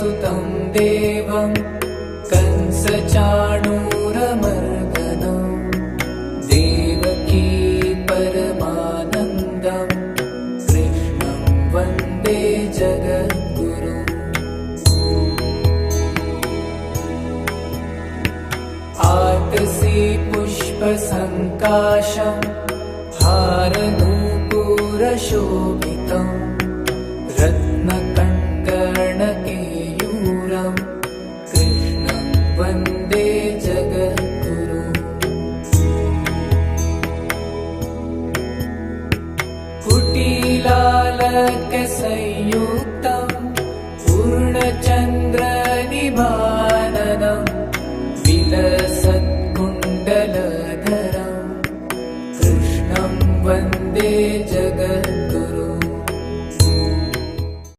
सुतं देवं कंसचाणूरमर्दनं देवकी परमानन्दं कृष्णं वन्दे जगद्गुरुम्। आतसी पुष्पसङ्काशं हारनूपुरशोभितम्